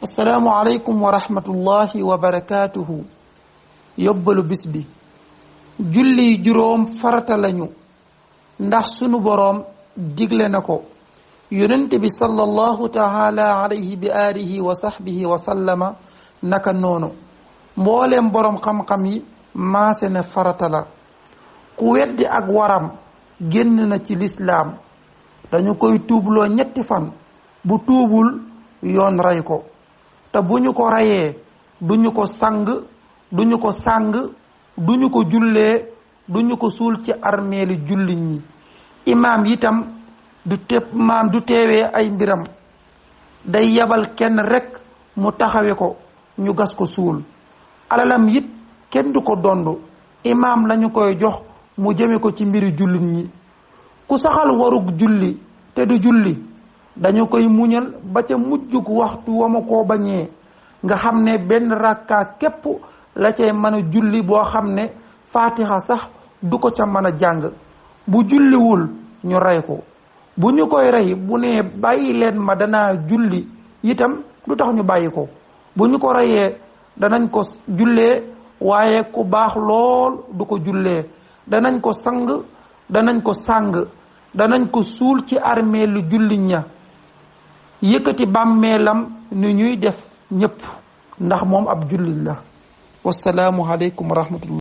assalaamu aleykum wa rahmatullahi wa barakaatuhu. yóbbalu bis bi. julli juróom farata lañu ndax sunu boroom digle na ko. yonent bi sallallahu taala alayhi bi alihi wa sahbihi wa sallama naka noonu mbooleem boroom xam-xam yi maase ne farata la. ku weddi ak waram génn na ci lislaam. dañu koy tuubloo 3 fan bu tuubul yoon rey ko. te bu ñu ko reyee duñu ko sang duñu ko sàng duñu ko jullee duñu ko suul ci armeeli jullit ñi. imaam itam du teewee ay mbiram. day yabal kenn rekk mu taxawe ko ñu gas ko suul. alalam it kenn du ko dond. imaam lañu koy jox mu jëme ko ci mbiri jullit ñi. ku saxal warug julli te du julli dañu koy muñal ba ca mujjug waxtu wa ma koo bañee nga xam ne benn rakka képp la cay mën a julli boo xam ne faatiha sax du ko ca mën a jàng. bu julliwul ñu rey ko. bu ñu koy rey bu nee bàyyi leen ma danaa julli itam lu tax ñu bàyyi ko. bu ñu ko reyee danañ ko jullee waaye ku baax lool du ko jullee. danañ ko sang danañ ko sàng danañ ko suul ci armeelu jullit ña yëkkati bàmmeelam ni ñuy def ñépp ndax moom ab jullit la. wassalaamu aleykum wa rahmatullah.